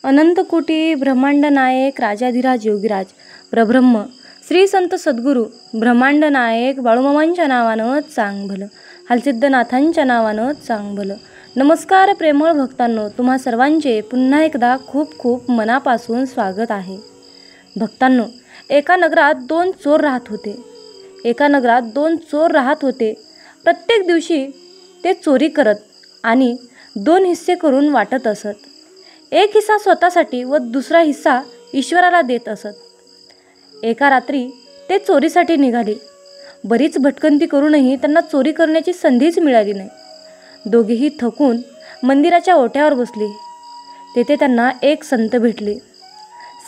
अनंतकोटी ब्रह्मांड नायक राजाधिराज योगीराज प्रब्रह्म श्री संत सद्गुरू ब्रह्मांड नायक बाळूमामांच्या नावानं चांग भलं, हलसिद्धनाथांच्या नावानं चांग भलं. नमस्कार प्रेमळ भक्तांनो, तुम्हा सर्वांचे पुन्हा एकदा खूप खूप मनापासून स्वागत आहे. भक्तांनो, एका नगरात दोन चोर राहत होते. प्रत्येक दिवशी ते चोरी करत आणि दोन हिस्से करून वाटत असत. एक हिस्सा स्वतःसाठी व दुसरा हिस्सा ईश्वराला देत असत. एका रात्री ते चोरीसाठी निघाले. बरीच भटकंती करूनही त्यांना चोरी करण्याची संधीच मिळाली नाही. दोघेही थकून मंदिराच्या ओट्यावर बसले. तेथे त्यांना एक संत भेटले.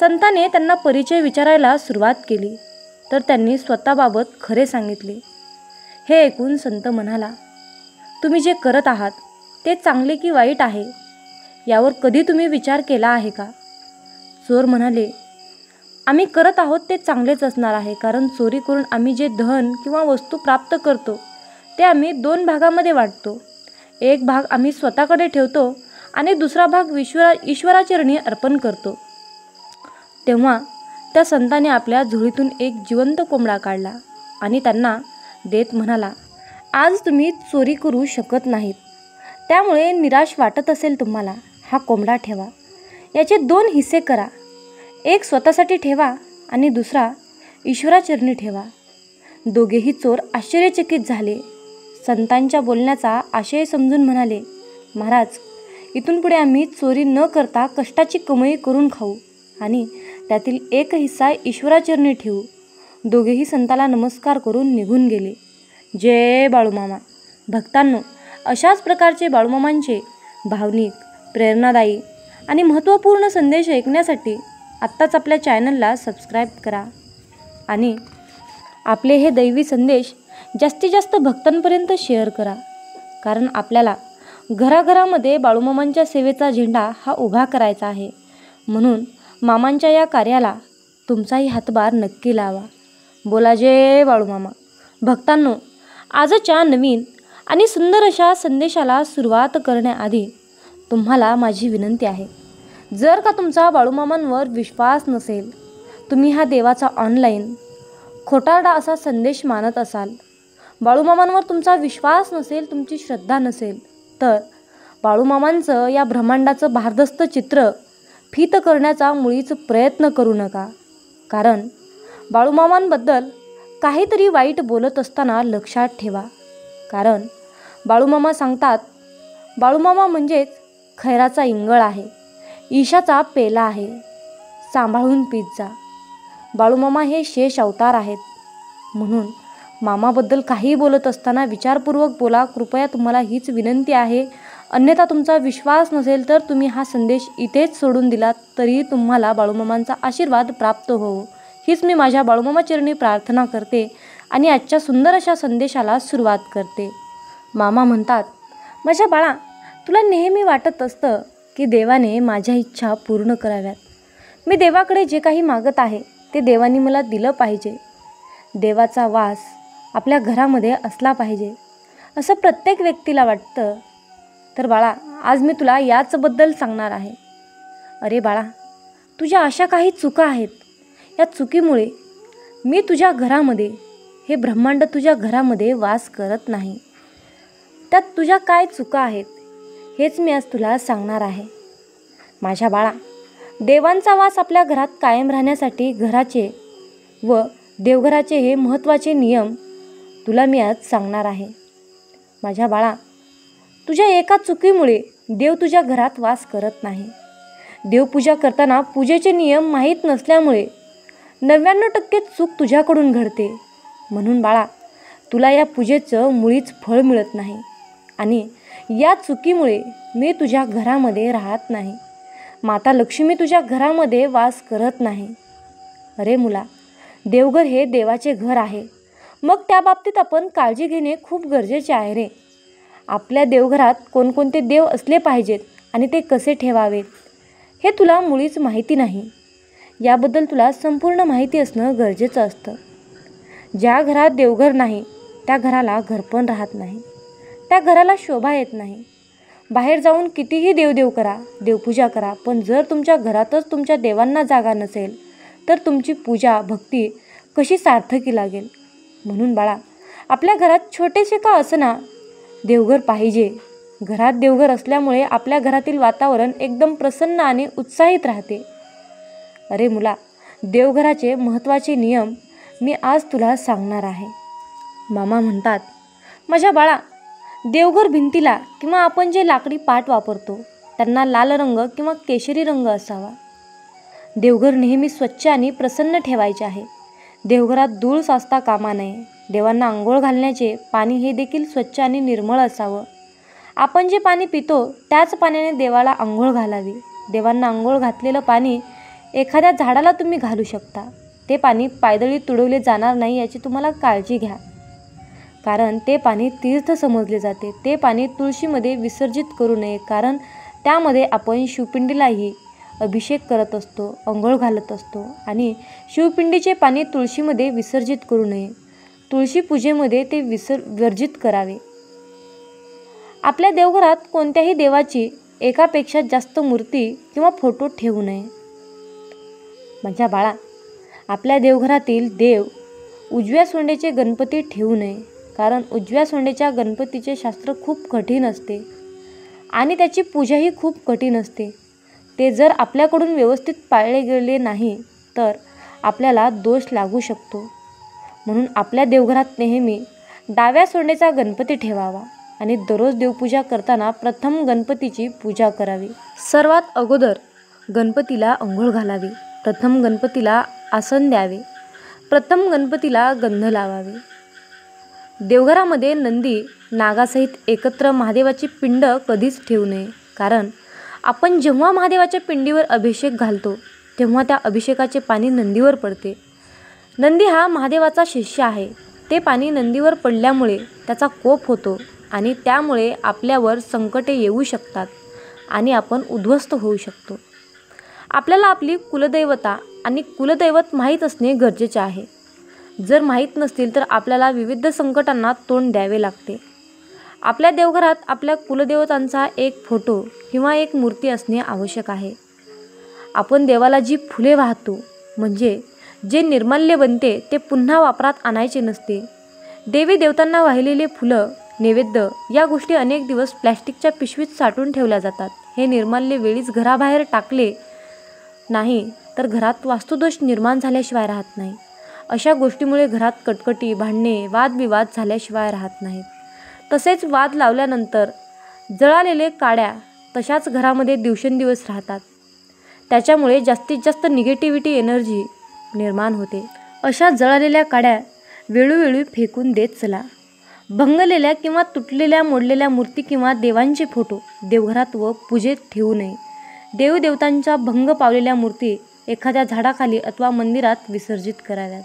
संताने त्यांना परिचय विचारायला सुरुवात केली, तर त्यांनी स्वतःबाबत खरे सांगितले. हे ऐकून संत म्हणाला, तुम्ही जे करत आहात ते चांगले की वाईट आहे, यावर कधी तुम्ही विचार केला आहे का? चोर म्हणाले, आम्ही करत आहोत ते चांगलेच असणार आहे, कारण चोरी करून आम्ही जे धन किंवा वस्तू प्राप्त करतो ते आम्ही दोन भागामध्ये वाटतो. एक भाग आम्ही स्वतःकडे ठेवतो आणि दुसरा भाग ईश्वराचरणी अर्पण करतो. तेव्हा त्या संताने आपल्या झोळीतून एक जिवंत कोंबडा काढला आणि त्यांना देत म्हणाला, आज तुम्ही चोरी करू शकत नाहीत, त्यामुळे निराश वाटत असेल तुम्हाला, हा कोंबडा ठेवा. याचे दोन हिस्से करा. एक स्वतःसाठी ठेवा आणि दुसरा ईश्वराचरणी ठेवा. दोघेही चोर आश्चर्यचकित झाले. संतांच्या बोलण्याचा आशय समजून म्हणाले, महाराज, इथून पुढे आम्ही चोरी न करता कष्टाची कमाई करून खाऊ आणि त्यातील एक हिस्सा ईश्वराचरणी ठेवू. दोघेही संताला नमस्कार करून निघून गेले. जय बाळूमामा. भक्तांनो, अशाच प्रकारचे बाळूमामांचे भावनिक, प्रेरणादायी आणि महत्त्वपूर्ण संदेश ऐकण्यासाठी आत्ताच आपल्या चॅनलला सबस्क्राईब करा आणि आपले हे दैवी संदेश जास्तीत जास्त भक्तांपर्यंत शेअर करा. कारण आपल्याला घराघरामध्ये बाळूमामांच्या सेवेचा झेंडा हा उभा करायचा आहे. म्हणून मामांच्या या कार्याला तुमचाही हातभार नक्की लावा. बोला जय बाळूमामा. भक्तांनो, आजच्या नवीन आणि सुंदर अशा संदेशाला सुरुवात करण्याआधी तुम्हाला माझी विनंती आहे, जर का तुमचा बाळूमामांवर विश्वास नसेल, तुम्ही हा देवाचा ऑनलाईन खोटारडा असा संदेश मानत असाल, बाळूमामांवर तुमचा विश्वास नसेल, तुमची श्रद्धा नसेल, तर बाळूमामांचं या ब्रह्मांडाचं भारदस्त चित्र फित करण्याचा मुळीच प्रयत्न करू नका. कारण बाळूमामांबद्दल काहीतरी वाईट बोलत असताना लक्षात ठेवा. कारण बाळूमामा सांगतात, बाळूमामा म्हणजेच खैराचा इंगळ आहे, ईशाचा पेला आहे, सांभाळून पीत जा. बाळूमामा हे शेष अवतार आहेत. म्हणून मामाबद्दल काही बोलत असताना विचारपूर्वक बोला. कृपया तुम्हाला हीच विनंती आहे. अन्यथा तुमचा विश्वास नसेल तर तुम्ही हा संदेश इथेच सोडून दिलात तरी तुम्हाला बाळूमामांचा आशीर्वाद प्राप्त होवो, हीच मी माझ्या बाळूमामाचरणी प्रार्थना करते आणि आजच्या सुंदर अशा संदेशाला सुरुवात करते. मामा म्हणतात, माझ्या बाळा, तुला नेहमी वाटत असतं की देवाने माझ्या इच्छा पूर्ण कराव्यात. मी देवाकडे जे काही मागत आहे ते देवाने मला दिलं पाहिजे. देवाचा वास आपल्या घरामध्ये असला पाहिजे असं प्रत्येक व्यक्तीला वाटतं. तर बाळा, आज मी तुला याचबद्दल सांगणार आहे. अरे बाळा, तुझ्या अशा काही चुका आहेत. या चुकीमुळे मी तुझ्या घरामध्ये, हे ब्रह्मांड तुझ्या घरामध्ये वास करत नाही. त्यात तुझ्या काय चुका आहेत हेच मी आज तुला सांगणार आहे. माझ्या बाळा, देवांचा वास आपल्या घरात कायम राहण्यासाठी घराचे व देवघराचे हे महत्त्वाचे नियम तुला मी आज सांगणार आहे. माझ्या बाळा, तुझ्या एका चुकीमुळे देव तुझ्या घरात वास करत नाही. देवपूजा करताना पूजेचे नियम माहीत नसल्यामुळे 99% चूक तुझ्याकडून घडते. म्हणून बाळा, तुला या पूजेचं मुळीच फळ मिळत नाही आणि या चुकीमुळे मी तुझ्या घरामध्ये राहत नाही. माता लक्ष्मी तुझ्या घरामध्ये वास करत नाही. अरे मुला, देवघर हे देवाचे घर आहे. मग त्या बाबतीत आपण काळजी घेणे खूप गरजेचे आहे रे. आपल्या देवघरात कोणकोणते देव असले पाहिजेत आणि ते कसे ठेवावेत हे तुला मुळीच माहिती नाही. याबद्दल तुला संपूर्ण माहिती असणं गरजेचं असतं. ज्या घरात देवघर नाही त्या घराला घरपण राहत नाही, त्या घराला शोभा येत नाही. बाहेर जाऊन कितीही देवदेव करा, देवपूजा करा, पण जर तुमच्या घरातच तुमच्या देवांना जागा नसेल तर तुमची पूजा भक्ती कशी सार्थकी लागेल. म्हणून बाळा, आपल्या घरात छोटेसे का असना देवघर पाहिजे. घरात देवघर असल्यामुळे आपल्या घरातील वातावरण एकदम प्रसन्न आणि उत्साहित राहते. अरे मुला, देवघराचे महत्त्वाचे नियम मी आज तुला सांगणार आहे. मामा म्हणतात, माझ्या बाळा, देवघर भिंतीला किंवा आपण जे लाकडी पाट वापरतो त्यांना लाल रंग किंवा केशरी रंग असावा. देवघर नेहमी स्वच्छ आणि प्रसन्न ठेवायचे आहे. देवघरात धूळ साचता कामा नये. देवांना आंघोळ घालण्याचे पाणी हे देखील स्वच्छ आणि निर्मळ असावं. आपण जे पाणी पितो त्याच पाण्याने देवाला आंघोळ घालावी. देवांना आंघोळ घातलेलं पाणी एखाद्या झाडाला तुम्ही घालू शकता. ते पाणी पायदळी तुडवले जाणार नाही याची तुम्हाला काळजी घ्या, कारण ते पाणी तीर्थ समजले जाते. ते पाणी तुळशीमध्ये विसर्जित करू नये, कारण त्यामध्ये आपण शिवपिंडीलाही अभिषेक करत असतो, आंघोळ घालत असतो. आणि शिवपिंडीचे पाणी तुळशीमध्ये विसर्जित करू नये. तुळशी पूजेमध्ये ते वर्जित करावे. आपल्या देवघरात कोणत्याही देवाची एकापेक्षा जास्त मूर्ती किंवा फोटो ठेवू नये. माझ्या बाळा, आपल्या देवघरातील देव उजव्या सोंडेचे गणपती ठेवू नये, कारण उजव्या सोंडेच्या गणपतीचे शास्त्र खूप कठीण असते आणि त्याची पूजाही खूप कठीण असते. ते जर आपल्याकडून व्यवस्थित पाळले गेले नाही तर आपल्याला दोष लागू शकतो. म्हणून आपल्या देवघरात नेहमी डाव्या सोंडेचा गणपती ठेवावा आणि दररोज देवपूजा करताना प्रथम गणपतीची पूजा करावी. सर्वात अगोदर गणपतीला अंघोळ घालावी. प्रथम गणपतीला आसन द्यावे. प्रथम गणपतीला गंध लावावे. देवघरामध्ये नंदी नागासहित एकत्र महादेवाची पिंड कधीच ठेवू नये, कारण आपण जेव्हा महादेवाच्या पिंडीवर अभिषेक घालतो तेव्हा त्या अभिषेकाचे पाणी नंदीवर पडते. नंदी हा महादेवाचा शिष्य आहे. ते पाणी नंदीवर पडल्यामुळे त्याचा कोप होतो आणि त्यामुळे आपल्यावर संकटे येऊ शकतात आणि आपण उद्ध्वस्त होऊ शकतो. आपल्याला आपली कुलदैवता आणि कुलदैवत माहीत असणे गरजेचे आहे. जर माहीत नसतील तर आपल्याला विविध संकटांना तोंड द्यावे लागते. आपल्या देवघरात आपल्या कुलदेवतांचा एक फोटो किंवा एक मूर्ती असणे आवश्यक आहे. आपण देवाला जी फुले वाहतो, म्हणजे जे निर्माल्य बनते, ते पुन्हा वापरात आणायचे नसते. देवी देवतांना वाहिलेले फुलं, नैवेद्य या गोष्टी अनेक दिवस प्लॅस्टिकच्या पिशवीत साठवून ठेवल्या जातात. हे निर्माल्य वेळीच घराबाहेर टाकले नाही तर घरात वास्तुदोष निर्माण झाल्याशिवाय राहत नाही. अशा गोष्टीमुळे घरात कटकटी, भांडणे, वादविवाद झाल्याशिवाय राहत नाहीत. तसेच वाद लावल्यानंतर जळालेले काड्या तशाच घरामध्ये दिवसेंदिवस राहतात. त्याच्यामुळे जास्तीत जास्त निगेटिव्हिटी एनर्जी निर्माण होते. अशा जळालेल्या काड्या वेळोवेळी फेकून देत चला. भंगलेल्या किंवा तुटलेल्या मोडलेल्या मूर्ती किंवा देवांचे फोटो देवघरात व पूजेत ठेवू नये. देवदेवतांच्या भंग पावलेल्या मूर्ती एखाद्या झाडाखाली अथवा मंदिरात विसर्जित कराव्यात.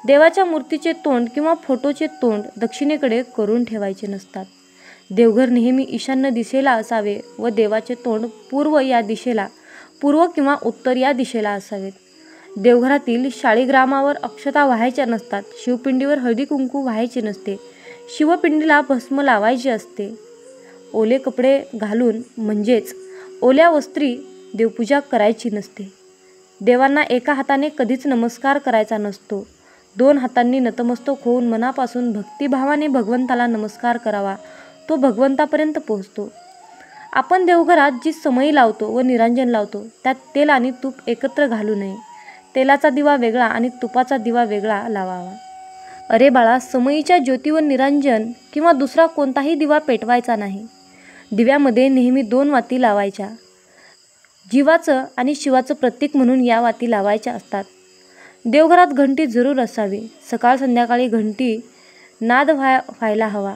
देवाच्या मूर्तीचे तोंड किंवा फोटोचे तोंड दक्षिणेकडे करून ठेवायचे नसतात. देवघर नेहमी ईशान्य दिशेला असावे व देवाचे तोंड पूर्व किंवा उत्तर या दिशेला असावेत. देवघरातील शाळीग्रामावर अक्षता वाहायच्या नसतात. शिवपिंडीवर हळदी कुंकू वाहायचे नसते. शिवपिंडीला भस्म लावायचे असते. ओले कपडे घालून म्हणजेच ओल्या वस्त्री देवपूजा करायची नसते. देवांना एका हाताने कधीच नमस्कार करायचा नसतो. 2 हातांनी नतमस्तक होऊन मनापासून भक्तिभावाने भगवंताला नमस्कार करावा. तो भगवंतापर्यंत पोहोचतो. आपण देवघरात जी समई लावतो व निरांजन लावतो त्यात तेल आणि तूप एकत्र घालू नये. तेलाचा दिवा वेगळा आणि तुपाचा दिवा वेगळा लावावा. अरे बाळा, समईच्या ज्योतीवर निरांजन किंवा दुसरा कोणताही दिवा पेटवायचा नाही. दिव्यामध्ये नेहमी 2 वाती लावायच्या. जीवाचं आणि शिवाचं प्रतीक म्हणून या वाती लावायच्या असतात. देवघरात घंटी जरूर असावी. सकाळ संध्याकाळी घंटी नाद व्हायला हवा.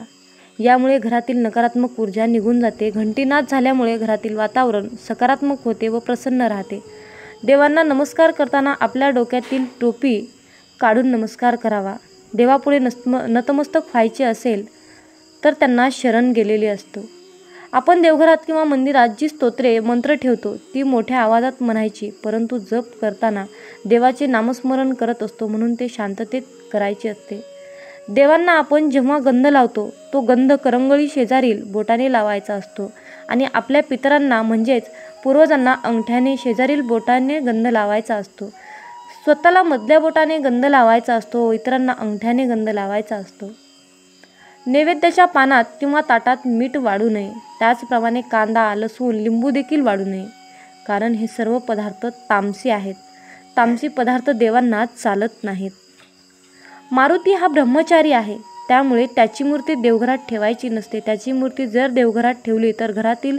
यामुळे घरातील नकारात्मक ऊर्जा निघून जाते. घंटी नाद झाल्यामुळे घरातील वातावरण सकारात्मक होते व प्रसन्न राहते. देवांना नमस्कार करताना आपल्या डोक्यातील टोपी काढून नमस्कार करावा. देवापुढे नतमस्तक व्हायचे असेल तर त्यांना शरण गेलेले असतो. आपण देवघरात किंवा मंदिरात जी स्तोत्रे मंत्र ठेवतो ती मोठ्या आवाजात म्हणायची, परंतु जप करताना देवाचे नामस्मरण करत असतो म्हणून ते शांततेत करायचे असते. देवांना आपण जेव्हा गंध लावतो तो गंध करंगळी शेजारील बोटाने लावायचा असतो आणि आपल्या पितरांना म्हणजेच पूर्वजांना अंगठ्याने शेजारील बोटाने गंध लावायचा असतो. स्वतःला मधल्या बोटाने गंध लावायचा असतो, इतरांना अंगठ्याने गंध लावायचा असतो. नैवेद्याच्या पानात किंवा ताटात मीठ वाढू नये. त्याचप्रमाणे कांदा, लसूण, लिंबू देखील वाढू नये, कारण हे सर्व पदार्थ तामसी आहेत. तामसी पदार्थ देवांना चालत नाहीत. मारुती हा ब्रह्मचारी आहे, त्यामुळे त्याची मूर्ती देवघरात ठेवायची नसते. त्याची मूर्ती जर देवघरात ठेवली तर घरातील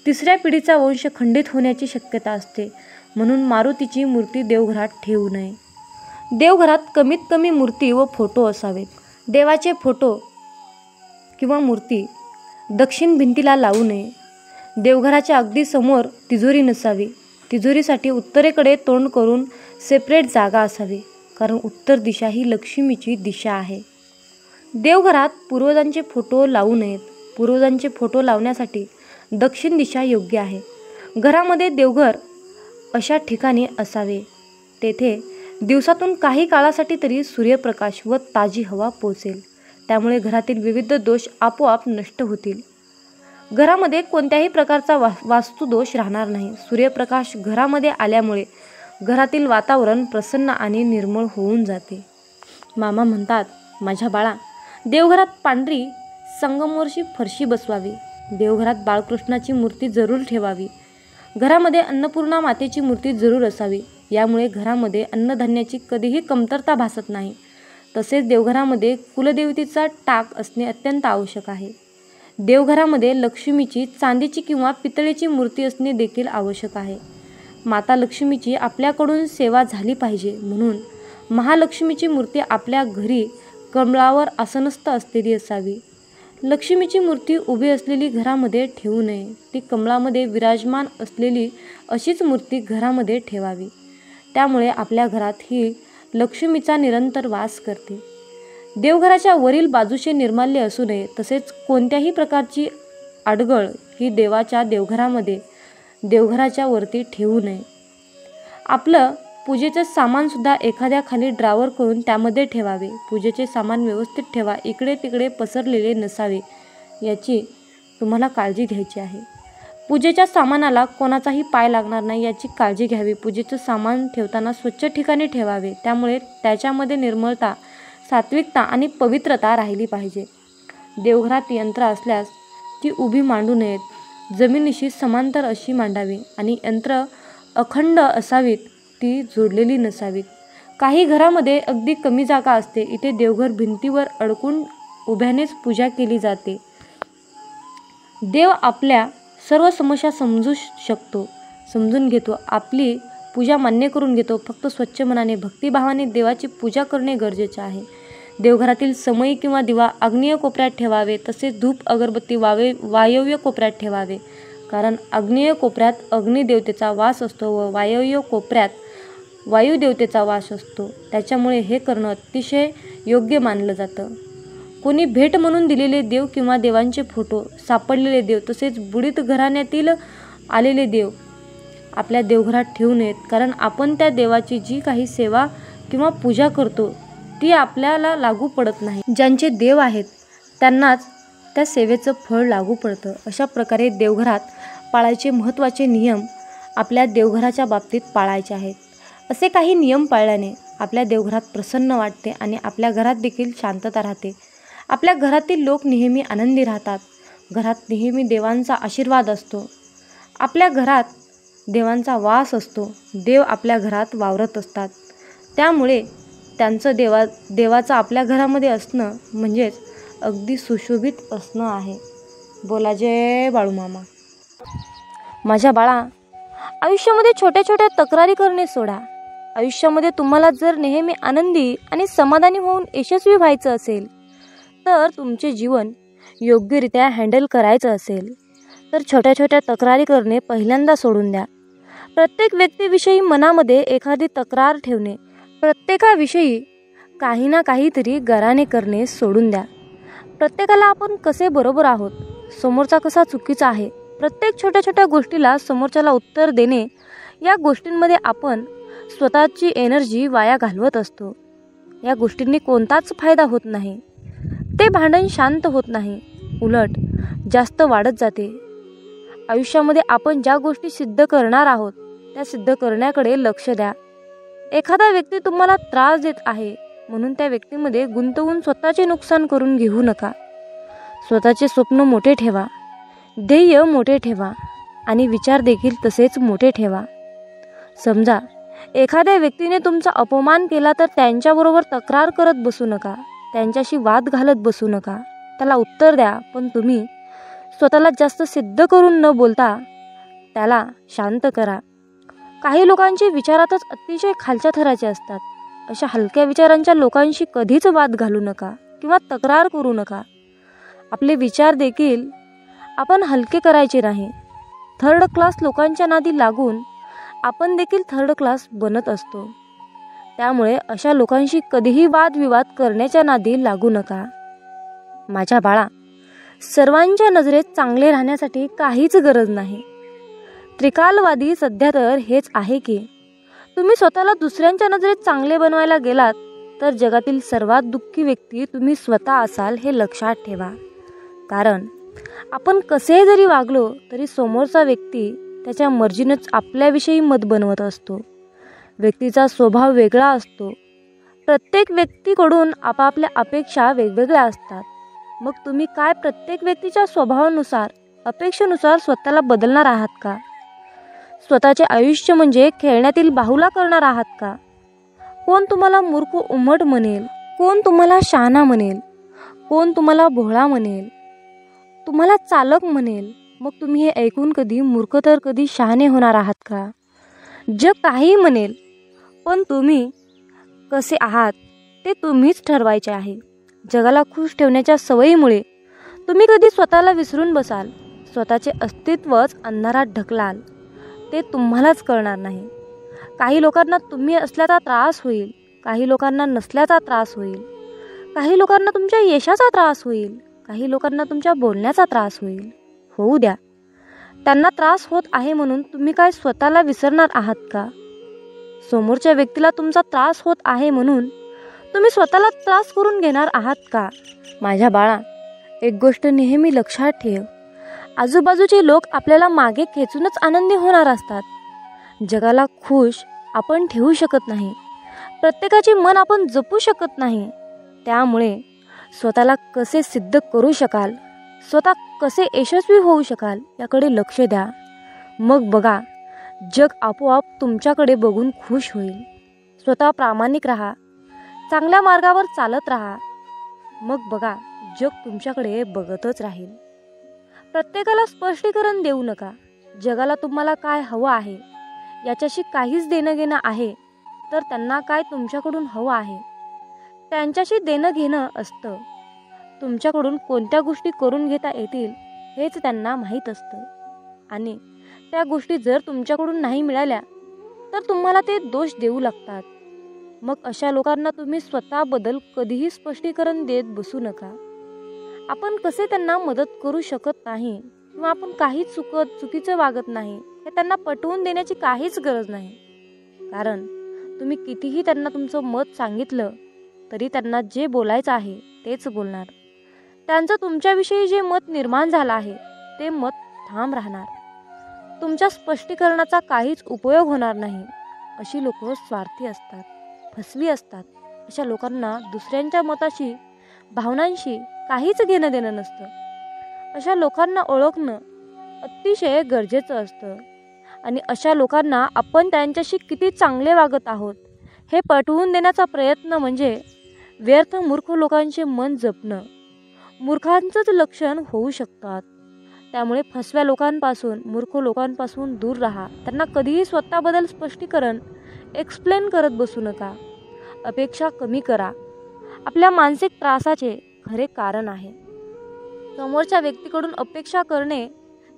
3ऱ्या पिढीचा वंश खंडित होण्याची शक्यता असते. म्हणून मारुतीची मूर्ती देवघरात ठेवू नये. देवघरात कमीत कमी मूर्ती व फोटो असावेत. देवाचे फोटो किंवा मूर्ती दक्षिण भिंतीला लावू नये. देवघराच्या अगदी समोर तिजोरी नसावी. तिजोरीसाठी उत्तरेकडे तोंड करून सेपरेट जागा असावी, कारण उत्तर दिशा ही लक्ष्मीची दिशा आहे. देवघरात पूर्वजांचे फोटो लावू नयेत. पूर्वजांचे फोटो लावण्यासाठी दक्षिण दिशा योग्य आहे. घरामध्ये देवघर अशा ठिकाणी असावे तेथे दिवसातून काही काळासाठी तरी सूर्यप्रकाश व ताजी हवा पोचेल. त्यामुळे घरातील विविध दोष आपोआप नष्ट होतील. घरामध्ये कोणत्याही प्रकारचा वास्तुदोष राहणार नाही. सूर्यप्रकाश घरामध्ये आल्यामुळे घरातील वातावरण प्रसन्न आणि निर्मळ होऊन जाते. मामा म्हणतात, माझ्या बाळा, देवघरात पांढरी संगमरवरी फरशी बसवावी. देवघरात बाळकृष्णाची मूर्ती जरूर ठेवावी. घरामध्ये अन्नपूर्णा मातेची मूर्ती जरूर असावी. यामुळे घरामध्ये अन्नधान्याची कधीही कमतरता भासत नाही. तसेच देवघरामध्ये कुलदेवतेचा टाक असणे अत्यंत आवश्यक आहे. देवघरामध्ये लक्ष्मीची चांदीची किंवा पितळेची मूर्ती असणे देखील आवश्यक आहे. माता लक्ष्मीची आपल्याकडून सेवा झाली पाहिजे, म्हणून महालक्ष्मीची मूर्ती आपल्या घरी कमळावर आसनस्थ असलेली असावी. लक्ष्मीची मूर्ती उभी असलेली घरामध्ये ठेवू नये. ती कमळामध्ये विराजमान असलेली अशीच मूर्ती घरामध्ये ठेवावी. त्यामुळे आपल्या घरात ही लक्ष्मीचा निरंतर वास करते. देवघराच्या वरील बाजूचे निर्माल्य असू नये. तसेच कोणत्याही प्रकारची अडगळ ही देवघरामध्ये देवघराच्या वरती ठेवू नये. आपलं पूजेचे सामानसुद्धा एखाद्या खाली ड्रावर करून त्यामध्ये ठेवावे. पूजेचे सामान व्यवस्थित ठेवा. इकडे तिकडे पसरलेले नसावे, याची तुम्हाला काळजी घ्यायची आहे. पूजेच्या सामानाला कोणाचाही पाय लागणार नाही याची काळजी घ्यावी. पूजेचं सामान ठेवताना स्वच्छ ठिकाणी ठेवावे. त्यामुळे त्याच्यामध्ये निर्मळता, सात्विकता आणि पवित्रता राहिली पाहिजे. देवघरात यंत्र असल्यास ती उभी मांडू नयेत. जमिनीशी समांतर अशी मांडावी आणि यंत्र अखंड असावीत, ती जोडलेली नसावीत. काही घरामध्ये अगदी कमी जागा असते. इथे देवघर भिंतीवर अडकून उभ्यानेच पूजा केली जाते. देव आपल्या सर्व समस्या समजून घेतो. आपली पूजा मान्य करून घेतो. फक्त स्वच्छ मनाने भक्तिभावाने देवाची पूजा करणे गरजेचे आहे. देवघरातील समई किंवा दिवा आग्नेय कोपऱ्यात ठेवावे. तसेच धूप अगरबत्ती वायव्य कोपऱ्यात ठेवावे, कारण आग्नेय कोपऱ्यात अग्निदेवतेचा वास असतो व वायव्य कोपऱ्यात वायुदेवतेचा वास असतो. त्याच्यामुळे हे करणं अतिशय योग्य मानलं जातं. कोणी भेट म्हणून दिलेले देव किंवा देवांचे फोटो, सापडलेले देव तसेच बुडीत घराण्यातील आलेले देव आपल्या देवघरात ठेवू नयेत, कारण आपण त्या देवाची जी काही सेवा किंवा पूजा करतो ती आपल्याला लागू पडत नाही. ज्यांचे देव आहेत त्यांनाच त्या सेवेचं फळ लागू पडतं. अशा प्रकारे देवघरात पाळायचे महत्त्वाचे नियम आपल्या देवघराच्या बाबतीत पाळायचे आहेत. असे काही नियम पाळल्याने आपल्या देवघरात प्रसन्न वाटते आणि आपल्या घरात देखील शांतता राहते. आपल्या घरातील लोक नेहमी आनंदी राहतात. घरात नेहमी देवांचा आशीर्वाद असतो. आपल्या घरात देवांचा वास असतो. देव आपल्या घरात वावरत असतात. त्यामुळे त्यांचं देवाचं आपल्या घरामध्ये असणं म्हणजेच अगदी सुशोभित असणं आहे. बोला जय बाळूमामा. माझ्या बाळा, आयुष्यामध्ये छोट्या छोट्या तक्रारी करणे सोडा. आयुष्यामध्ये तुम्हाला जर नेहमी आनंदी आणि समाधानी होऊन यशस्वी व्हायचं असेल, तर तुमचे जीवन योग्यरित्या हँडल करायचं असेल, तर छोट्या छोट्या तक्रारी करणे पहिल्यांदा सोडून द्या. प्रत्येक व्यक्तीविषयी मनामध्ये एखादी तक्रार ठेवणे, प्रत्येकाविषयी काही ना काहीतरी गराणे करणे सोडून द्या. प्रत्येकाला आपण कसे बरोबर आहोत, समोरचा कसा चुकीचा आहे, प्रत्येक छोट्या छोट्या गोष्टीला समोरच्याला उत्तर देणे, या गोष्टींमध्ये आपण स्वतःची एनर्जी वाया घालवत असतो. या गोष्टींनी कोणताच फायदा होत नाही. ते भांडण शांत होत नाही, उलट जास्त वाढत जाते. आयुष्यामध्ये आपण ज्या गोष्टी सिद्ध करणार आहोत त्या सिद्ध करण्याकडे लक्ष द्या. एखादा व्यक्ती तुम्हाला त्रास देत आहे म्हणून त्या व्यक्तीमध्ये गुंतवून स्वतःचे नुकसान करून घेऊ नका. स्वतःचे स्वप्न मोठे ठेवा, ध्येय मोठे ठेवा आणि विचार देखील तसेच मोठे ठेवा. समजा एखाद्या व्यक्तीने तुमचा अपमान केला तर त्यांच्याबरोबर तक्रार करत बसू नका, त्यांच्याशी वाद घालत बसू नका. त्याला उत्तर द्या, पण तुम्ही स्वतःला जास्त सिद्ध करून न बोलता त्याला शांत करा. काही लोकांचे विचारातच अतिशय खालच्या थराचे असतात. अशा हलक्या विचारांच्या लोकांशी कधीच वाद घालू नका किंवा तक्रार करू नका. आपले विचार देखील आपण हलके करायचे नाही. थर्ड क्लास लोकांच्या नादी लागून आपण देखील थर्ड क्लास बनत असतो. त्यामुळे अशा लोकांशी कधीही वादविवाद करण्याच्या नादी लागू नका. माझ्या बाळा, सर्वांच्या नजरेत चांगले राहण्यासाठी काहीच गरज नाही. त्रिकालवादी सध्या तर हेच आहे की तुम्ही स्वतःला दुसऱ्यांच्या नजरेत चांगले बनवायला गेलात तर जगातील सर्वात दुःखी व्यक्ती तुम्ही स्वतः असाल हे लक्षात ठेवा. कारण आपण कसे जरी वागलो तरी समोरचा व्यक्ती त्याच्या मर्जीनेच आपल्याविषयी मत बनवत असतो. व्यक्तीचा स्वभाव वेगळा असतो. प्रत्येक व्यक्तीकडून आपापल्या अपेक्षा वेगवेगळ्या असतात. मग तुम्ही काय प्रत्येक व्यक्तीच्या स्वभावानुसार अपेक्षेनुसार स्वतःला बदलणार आहात का? स्वतःचे आयुष्य म्हणजे खेळण्यातील बाहुला करणार आहात का? कोण तुम्हाला मूर्ख उमट म्हणेल, कोण तुम्हाला शहाणा म्हणेल, कोण तुम्हाला भोळा म्हणेल, तुम्हाला चालक म्हणेल. मग तुम्ही हे ऐकून कधी मूर्ख तर कधी शहाणे होणार आहात का? जग काही म्हणेल, पण तुम्ही कसे आहात ते तुम्हीच ठरवायचे आहे. जगाला खुश ठेवण्याच्या सवयीमुळे तुम्ही कधी स्वतःला विसरून बसाल. स्वतःचे अस्तित्वच अंधारात ढकलाल. ते तुम्हालाच कळणार नाही. काही लोकांना तुम्ही असल्याचा त्रास होईल, काही लोकांना नसल्याचा त्रास होईल, काही लोकांना तुमच्या यशाचा त्रास होईल, काही लोकांना तुमच्या बोलण्याचा त्रास होईल. होऊ द्या. त्यांना त्रास होत आहे म्हणून तुम्ही काय स्वतःला विसरणार आहात का? समोरच्या व्यक्तीला तुमचा त्रास होत आहे म्हणून तुम्ही स्वतःला त्रास करून घेणार आहात का? माझ्या बाळा, एक गोष्ट नेहमी लक्षात ठेव. आजूबाजूचे लोक आपल्याला मागे खेचूनच आनंदी होणार असतात. जगाला खुश आपण ठेवू शकत नाही. प्रत्येकाचे मन आपण जपू शकत नाही. त्यामुळे स्वतःला कसे सिद्ध करू शकाल, स्वतः कसे यशस्वी होऊ शकाल याकडे लक्ष द्या. मग बघा, जग आपोआप तुमच्याकडे बघून खुश होईल. स्वतः प्रामाणिक राहा, चांगल्या मार्गावर चालत राहा. मग बघा, जग तुमच्याकडे बघतच राहील. प्रत्येकाला स्पष्टीकरण देऊ नका. जगाला तुम्हाला काय हवं आहे याच्याशी काहीच देणं घेणं आहे तर त्यांना काय तुमच्याकडून हवं आहे त्यांच्याशी देणं घेणं असतं. तुमच्याकडून कोणत्या गोष्टी करून घेता येतील हेच त्यांना माहीत असतं. आणि त्या गोष्टी जर तुमच्याकडून नाही मिळाल्या तर तुम्हाला ते दोष देऊ लागतात. मग अशा लोकांना तुम्ही स्वतःबद्दल कधीही स्पष्टीकरण देत बसू नका. आपण कसे त्यांना मदत करू शकत नाही किंवा आपण काही चुकीचं वागत नाही हे त्यांना पटवून देण्याची काहीच गरज नाही. कारण तुम्ही कितीही त्यांना तुमचं मत सांगितलं तरी त्यांना जे बोलायचं आहे तेच बोलणार. त्यांचं तुमच्याविषयी जे मत निर्माण झालं आहे ते मत ठाम राहणार. तुमच्या स्पष्टीकरणाचा काहीच उपयोग होणार नाही. अशी लोक स्वार्थी असतात, फसवी असतात. अशा लोकांना दुसऱ्यांच्या मताशी, भावनांशी काहीच घेणं देणं नसतं. अशा लोकांना ओळखणं अतिशय गरजेचं असतं. आणि अशा लोकांना आपण त्यांच्याशी किती चांगले वागत आहोत हे पटवून देण्याचा प्रयत्न म्हणजे व्यर्थ मूर्ख लोकांचे मन जपणं. मूर्खांचंच लक्षण होऊ शकतात. त्यामुळे फसव्या लोकांपासून, मूर्ख लोकांपासून दूर राहा. त्यांना कधीही स्वतःबद्दल स्पष्टीकरण एक्सप्लेन करत बसू नका. अपेक्षा कमी करा. आपल्या मानसिक त्रासाचे खरे कारण आहे. समोरच्या व्यक्तीकडून अपेक्षा करणे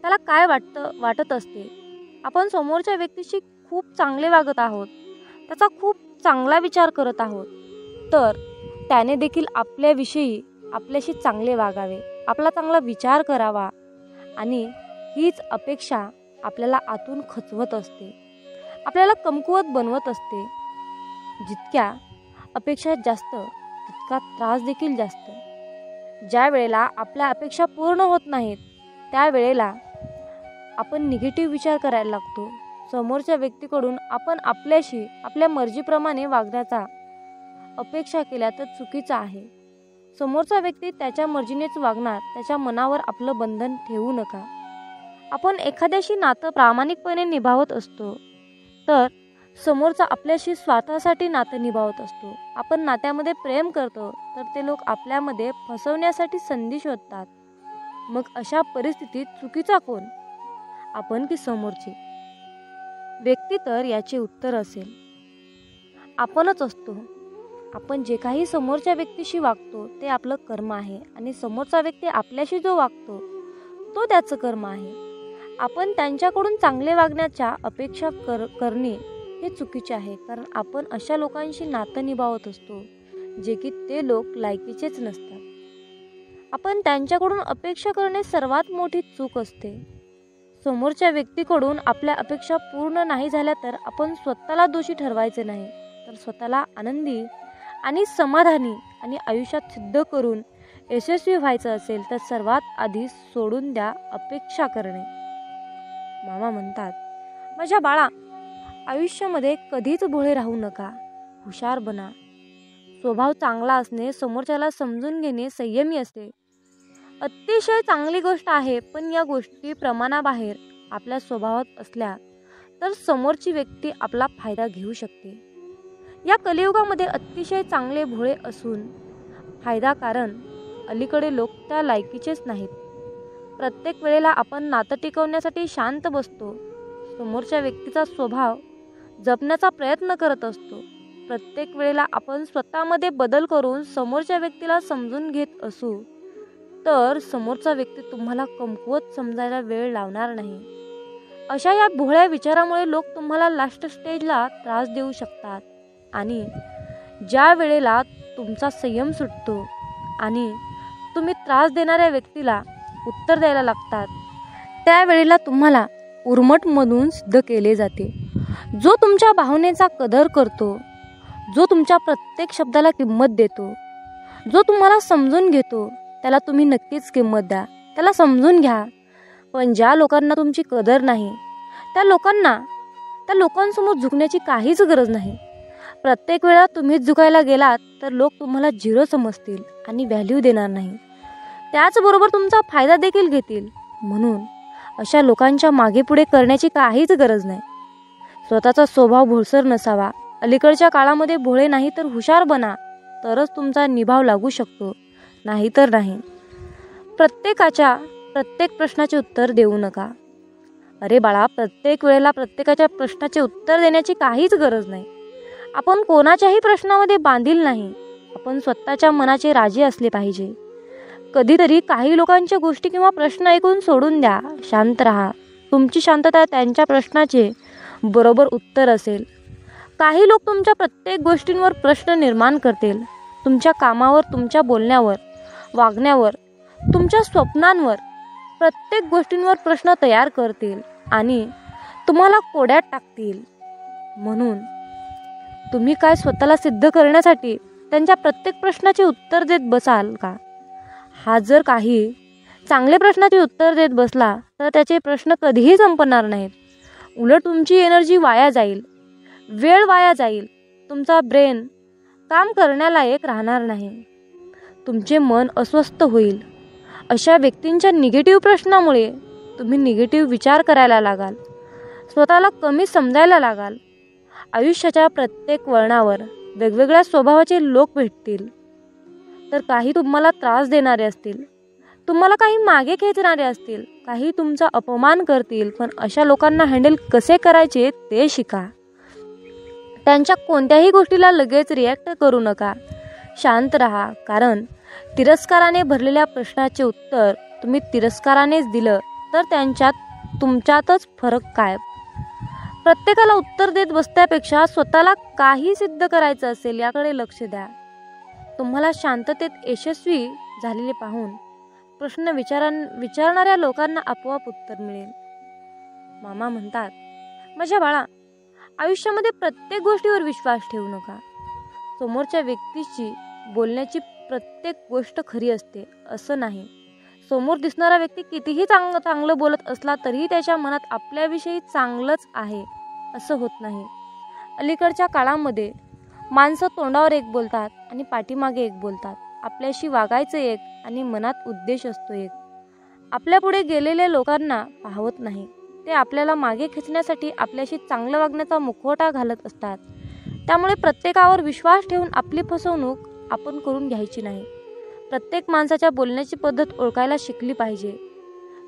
त्याला काय वाटत असते. आपण समोरच्या व्यक्तीशी खूप चांगले वागत आहोत, त्याचा खूप चांगला विचार करत आहोत, तर त्याने देखील आपल्याविषयी आपल्याशी चांगले वागावे, आपला चांगला विचार करावा. आणि हीच अपेक्षा आपल्याला आतून खचवत असते, आपल्याला कमकुवत बनवत असते. जितक्या अपेक्षा जास्त तितका त्रास देखील जास्त. ज्या वेळेला आपल्या अपेक्षा पूर्ण होत नाहीत त्यावेळेला आपण निगेटिव्ह विचार करायला लागतो. समोरच्या व्यक्तीकडून आपण आपल्याशी आपल्या मर्जीप्रमाणे वागण्याचा अपेक्षा केल्या तर चुकीचं आहे. समोरचा व्यक्ती त्याच्या मर्जीनेच वागणार, त्याच्या मनावर आपलं बंधन ठेवू नका. आपण एखाद्याशी नातं प्रामाणिकपणे निभावत असतो तर समोरचा आपल्याशी स्वार्थासाठी नातं निभावत असतो. आपण नात्यामध्ये प्रेम करतो तर ते लोक आपल्यामध्ये फसवण्यासाठी संधी शोधतात. मग अशा परिस्थितीत चुकीचा कोण, आपण की समोरची व्यक्ती? तर याचे उत्तर असेल आपणच असतो. आपण जे काही समोरच्या व्यक्तीशी वागतो ते आपलं कर्म आहे आणि समोरचा व्यक्ती आपल्याशी जो वागतो तो त्याचं कर्म आहे. आपण त्यांच्याकडून चांगले वागण्याच्या अपेक्षा करणे हे चुकीचे आहे, कारण आपण अशा लोकांशी नातं निभावत असतो जे की ते लोक लायकीचेच नसतात. आपण त्यांच्याकडून अपेक्षा करणे सर्वात मोठी चूक असते. समोरच्या व्यक्तीकडून आपल्या अपेक्षा पूर्ण नाही झाल्या तर आपण स्वतःला दोषी ठरवायचे नाही, तर स्वतःला आनंदी आणि समाधानी आणि आयुष्यात सिद्ध करून यशस्वी व्हायचं असेल तर सर्वात आधी सोडून द्या अपेक्षा करणे. मामा म्हणतात, माझ्या बाळा, आयुष्यामध्ये कधीच भोळे राहू नका, हुशार बना. स्वभाव चांगला असणे, समोरच्याला समजून घेणे, संयमी असते अतिशय चांगली गोष्ट आहे. पण या गोष्टी प्रमाणाबाहेर आपल्या स्वभावात असल्या तर समोरची व्यक्ती आपला फायदा घेऊ शकते. या कलियुगामध्ये अतिशय चांगले भोळे असून फायदा, कारण अलीकडे लोक त्या लायकीचेच नाहीत. प्रत्येक वेळेला आपण नातं टिकवण्यासाठी शांत बसतो, समोरच्या व्यक्तीचा स्वभाव जपण्याचा प्रयत्न करत असतो. प्रत्येक वेळेला आपण स्वतःमध्ये बदल करून समोरच्या व्यक्तीला समजून घेत असू तर समोरचा व्यक्ती तुम्हाला कमकुवत समजायला वेळ लावणार नाही. अशा या भोळ्या विचारामुळे लोक तुम्हाला लास्ट स्टेजला त्रास देऊ शकतात आणि ज्या वेळेला तुमचा संयम सुटतो आणि तुम्ही त्रास देणाऱ्या व्यक्तीला उत्तर द्यायला लागतात त्यावेळेला तुम्हाला उर्मटमधून सिद्ध केले जाते. जो तुमच्या भावनेचा कदर करतो, जो तुमच्या प्रत्येक शब्दाला किंमत देतो, जो तुम्हाला समजून घेतो त्याला तुम्ही नक्कीच किंमत द्या, त्याला समजून घ्या. पण ज्या लोकांना तुमची कदर नाही त्या लोकांसमोर झुकण्याची काहीच गरज नाही. प्रत्येक वेळा तुम्हीच झुकायला गेलात तर लोक तुम्हाला झिरो समजतील आणि व्हॅल्यू देणार नाही. त्याचबरोबर तुमचा फायदा देखील घेतील. म्हणून अशा लोकांच्या मागे पुढे करण्याची काहीच गरज नाही. स्वतःचा स्वभाव भोळसर नसावा. अलीकडच्या काळामध्ये भोळे नाही तर हुशार बना, तरच तुमचा निभाव लागू शकतो, नाही तर नाही. प्रत्येकाच्या प्रत्येक प्रश्नाचे उत्तर देऊ नका. अरे बाळा, प्रत्येक वेळेला प्रत्येकाच्या प्रश्नाचे उत्तर देण्याची काहीच गरज नाही. आपण कोणाच्याही प्रश्नामध्ये बांधील नाही. आपण स्वतःच्या मनाचे राजे असले पाहिजे. कधीतरी काही लोकांच्या गोष्टी किंवा प्रश्न ऐकून सोडून द्या, शांत राहा. तुमची शांतता त्यांच्या प्रश्नाचे बरोबर उत्तर असेल. काही लोक तुमच्या प्रत्येक गोष्टींवर प्रश्न निर्माण करतील. तुमच्या कामावर, तुमच्या बोलण्यावर, वागण्यावर, तुमच्या स्वप्नांवर, प्रत्येक गोष्टींवर प्रश्न तयार करतील आणि तुम्हाला कोड्यात टाकतील. म्हणून तुम्ही काय स्वतःला सिद्ध करण्यासाठी त्यांच्या प्रत्येक प्रश्नाचे उत्तर देत बसाल का? हा जर काही चांगले प्रश्नाचे उत्तर देत बसला तर त्याचे प्रश्न कधीही संपणार नाहीत. उलट तुमची एनर्जी वाया जाईल, वेळ वाया जाईल, तुमचा ब्रेन काम करण्यालायक राहणार नाही, तुमचे मन अस्वस्थ होईल. अशा व्यक्तींच्या निगेटिव्ह प्रश्नामुळे तुम्ही निगेटिव्ह विचार करायला लागाल, स्वतःला कमी समजायला लागाल. आयुष्याच्या प्रत्येक वळणावर वेगवेगळ्या स्वभावाचे लोक भेटतील. तर काही तुम्हाला त्रास देणारे असतील, तुम्हाला काही मागे खेचणारे असतील, काही तुमचा अपमान करतील. पण अशा लोकांना हँडल कसे करायचे ते शिका. त्यांच्या कोणत्याही गोष्टीला लगेच रिॲक्ट करू नका, शांत राहा. कारण तिरस्काराने भरलेल्या प्रश्नाचे उत्तर तुम्ही तिरस्कारानेच दिलं तर तुमच्यातच फरक काय? प्रत्येकाला उत्तर देत बसण्यापेक्षा स्वतःला काही सिद्ध करायचं असेल याकडे लक्ष द्या. तुम्हाला शांततेत यशस्वी झालेले पाहून प्रश्न विचारणाऱ्या लोकांना आपोआप उत्तर मिळेल. मामा म्हणतात, माझ्या बाळा, आयुष्यामध्ये प्रत्येक गोष्टीवर विश्वास ठेवू नका. समोरच्या व्यक्तीची बोलण्याची प्रत्येक गोष्ट खरी असते असं नाही. समोर दिसणारा व्यक्ती कितीही चांगलं बोलत असला तरीही त्याच्या मनात आपल्याविषयी चांगलंच आहे असं होत नाही. अलीकडच्या काळामध्ये माणसं तोंडावर एक बोलतात आणि पाठीमागे एक बोलतात. आपल्याशी वागायचं एक आणि मनात उद्देश असतो एक. आपल्या पुढे गेलेल्या लोकांना पाहवत नाही. ते आपल्याला मागे खेचण्यासाठी आपल्याशी चांगलं वागण्याचा मुखवटा घालत असतात. त्यामुळे प्रत्येकावर विश्वास ठेवून आपली फसवणूक आपण करून घ्यायची नाही. प्रत्येक माणसाच्या बोलण्याची पद्धत ओळखायला शिकली पाहिजे.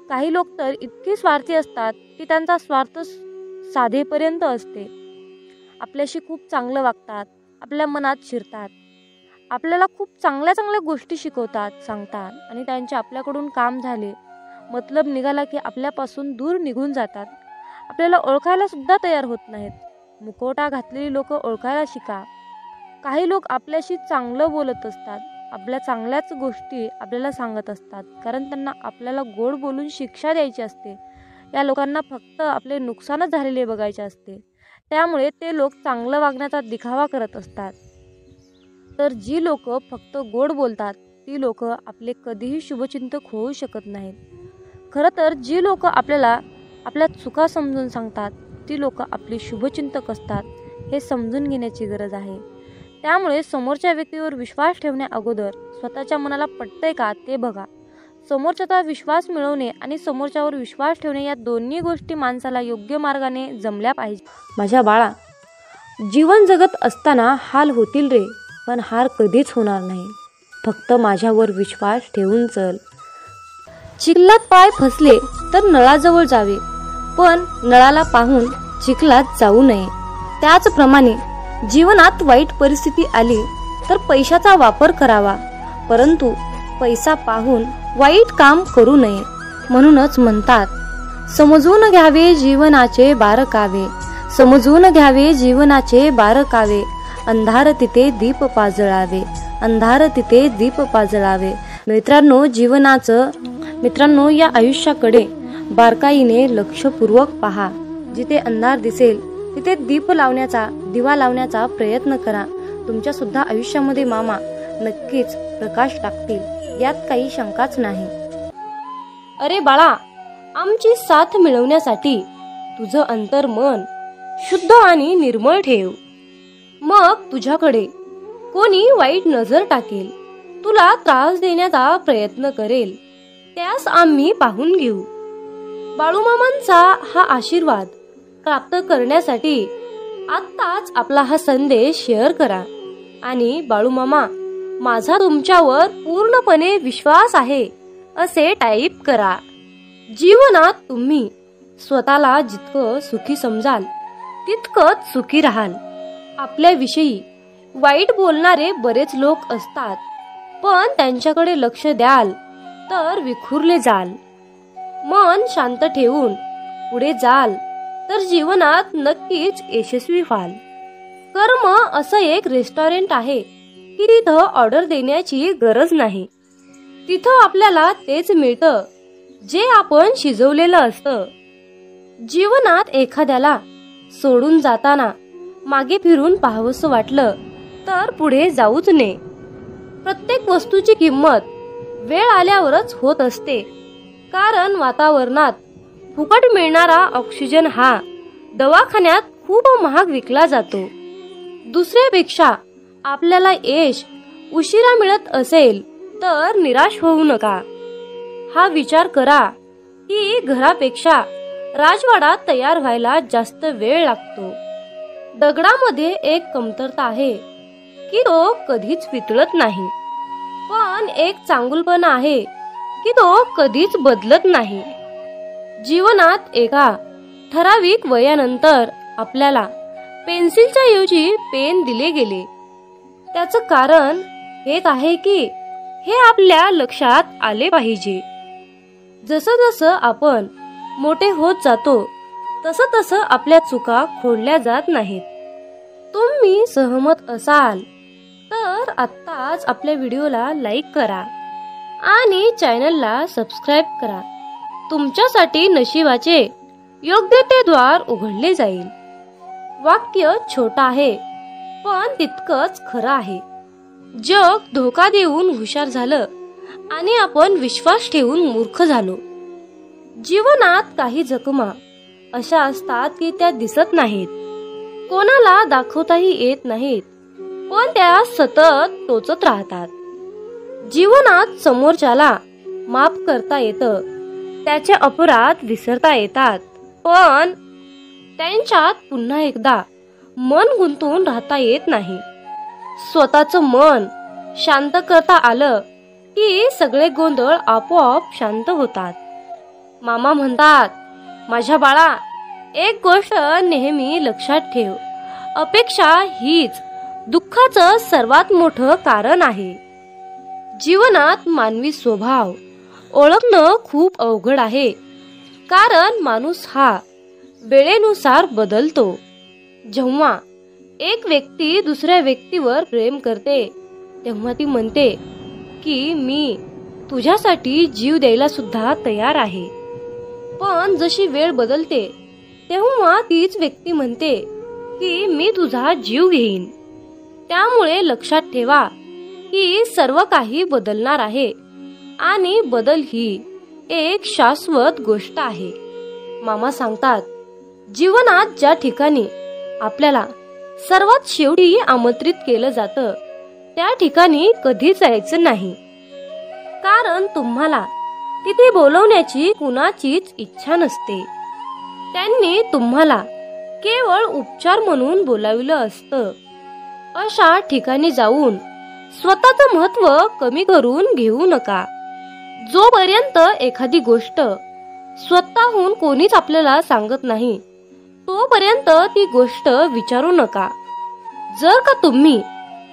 काही लोक तर इतकी स्वार्थी असतात की त्यांचा स्वार्थ साधेपर्यंत असते. आपल्याशी खूप चांगलं वागतात, आपल्या मनात शिरतात, आपल्याला खूप चांगल्या गोष्टी शिकवतात, सांगतात आणि त्यांचे आपल्याकडून काम झाले, मतलब निघाला की आपल्यापासून दूर निघून जातात. आपल्याला ओळखायला सुद्धा तयार होत नाहीत. मुखवटा घातलेली लोक ओळखायला शिका. काही लोक आपल्याशी चांगलं बोलत असतात, आपल्या चांगल्याच गोष्टी आपल्याला सांगत असतात, कारण त्यांना आपल्याला गोड बोलून शिक्षा द्यायची असते. या लोकांना फक्त आपले नुकसानच झालेले बघायचे असते. त्यामुळे ते लोक चांगलं वागण्याचा दिखावा करत असतात. तर जी लोक फक्त गोड बोलतात ती लोक आपले कधीही शुभचिंतक होऊ शकत नाहीत. खरं तर जी लोक आपल्याला आपल्या चुका समजून सांगतात ती लोक आपली शुभचिंतक असतात हे समजून घेण्याची गरज आहे. त्यामुळे समोरच्या व्यक्तीवर विश्वास ठेवण्या अगोदर स्वतःच्या मनाला पटतंय का ते बघा. समोरच्याचा विश्वास मिळवणे आणि समोरच्यावर विश्वास ठेवणे या दोन्ही गोष्टी माणसाला योग्य मार्गाने जमल्या पाहिजे. माझ्या बाळा, जीवन जगत असताना हाल होतील रे, पण हार कधीच होणार नाही. फक्त माझ्यावर विश्वास ठेवून चल. चिखलात पाय फसले तर नळाजवळ जावे, पण नळाला पाहून चिखलात जाऊ नये. त्याचप्रमाणे जीवनात वाईट परिस्थिती आली तर पैशाचा वापर करावा, परंतु पैसा पाहून वाईट काम करू नये. म्हणूनच म्हणतात, समजून घ्यावे जीवनाचे बारकावे, समजून घ्यावे जीवनाचे बारकावे, अंधार तिथे दीप पाजळावे, अंधार तिथे दीप पाजळावे. मित्रांनो या आयुष्याकडे बारकाईने लक्षपूर्वक पहा. जिथे अंधार दिसेल तिथे दिवा लावण्याचा प्रयत्न करा. तुमच्या सुद्धा आयुष्यामध्ये मामा नक्कीच प्रकाश टाकतील, यात काही शंकाच नाही. अरे बाळा, आमची साथ मिळवण्यासाठी तुझं अंतर्मन शुद्ध आणि निर्मळ ठेव. मग तुझ्याकडे कोणी वाईट नजर टाकेल, तुला त्रास देण्याचा प्रयत्न करेल, त्यास आम्ही पाहून घेऊ. बाळूमामांचा हा आशीर्वाद प्राप्त करण्यासाठी आत्ताच आपला हा संदेश शेअर करा आणि बाळूमामा माझा तुमच्यावर पूर्णपणे विश्वास आहे असे टाईप करा. जीवनात तुम्ही स्वतःला जितकं सुखी समजाल तितकंच सुखी राहाल. आपल्याविषयी वाईट बोलणारे बरेच लोक असतात, पण त्यांच्याकडे लक्ष द्याल तर विखुरले जाल. मन शांत ठेवून पुढे जाल तर जीवनात नक्कीच यशस्वी व्हाल. कर्म असं एक रेस्टॉरंट आहे की तिथं ऑर्डर देण्याची गरज नाही. तिथं आपल्याला तेच मिळतं जे आपण शिजवलेलं असतं. जीवनात एखाद्याला सोडून जाताना मागे फिरून पाहावंसं वाटलं तर पुढे जाऊच नये. प्रत्येक वस्तूची किंमत वेळ आल्यावरच होत असते, कारण वातावरणात फुकट मिळणारा ऑक्सिजन हा दवाखान्यात खूप महाग विकला जातो. दुसऱ्यापेक्षा आपल्याला यश उशिरा मिळत असेल तर निराश होऊ नका. हा विचार करा की घरापेक्षा राजवाडा तयार व्हायला जास्त वेळ लागतो. दगडामध्ये एक कमतरता आहे की तो कधीच पितळत नाही, पण एक चांगुलपणा आहे की तो कधीच बदलत नाही. जीवनात एका ठराविक वयानंतर आपल्याला पेन्सिलच्या ऐवजी पेन दिले गेले. त्याचं कारण हेच आहे की हे आपल्या लक्षात आले पाहिजे. जसं जसं आपण मोठे होत जातो तसं तसं आपल्या चुका खोडल्या जात नाहीत. तुम्ही सहमत असाल तर आत्ताच आपल्या व्हिडिओला लाईक करा आणि चॅनलला सबस्क्राईब करा. तुमच्यासाठी नशिबाचे योग्य ते द्वार उघडले जाईल. वाक्य छोटं आहे पण तितकंच खरं आहे. जग धोका देऊन हुशार झालं आणि आपण विश्वास ठेवून मूर्ख झालो. जीवनात काही जखमा अशा असतात की त्या दिसत नाहीत, कोणाला दाखवताही येत नाहीत, पण त्या सतत टोचत राहतात. जीवनात समोरच्याला माफ करता येतं, त्याचे अपराध विसरता येतात, पण त्यांच्यात पुन्हा एकदा मन गुंतून राहता येत नाही. स्वतःचं मन शांत करता आलं की सगळे गोंधळ आपोआप शांत होतात. मामा म्हणतात, माझ्या बाळा, एक गोष्ट नेहमी लक्षात ठेव, अपेक्षा हीच दुःखाचं सर्वात मोठं कारण आहे. जीवनात मानवी स्वभाव ओळखणं खूप अवघड आहे, कारण माणूस हा वेळेनुसार बदलतो. जेव्हा एक व्यक्ती दुसऱ्या व्यक्तीवर प्रेम करते तेव्हा ती म्हणते की मी तुझ्यासाठी जीव द्यायला सुद्धा तयार आहे, पण जशी वेळ बदलते तेव्हा तीच व्यक्ती म्हणते की मी तुझा जीव घेईन. त्यामुळे लक्षात ठेवा की सर्व काही बदलणार आहे आणि बदल ही एक शाश्वत गोष्ट आहे. मामा सांगतात, जीवनात ज्या ठिकाणी आपल्याला सर्वात शेवटी आमंत्रित केलं जातं त्या ठिकाणी कधीच जायचं नाही, कारण तुम्हाला तिथे बोलवण्याची कुणाचीच इच्छा नसते. त्यांनी तुम्हाला केवळ उपचार म्हणून बोलाविलं असतं. अशा ठिकाणी जाऊन स्वतःचं महत्त्व कमी करून घेऊ नका. जोपर्यंत एखादी गोष्ट स्वतःहून कोणीच आपल्याला सांगत नाही तोपर्यंत ती गोष्ट विचारू नका. जर का तुम्ही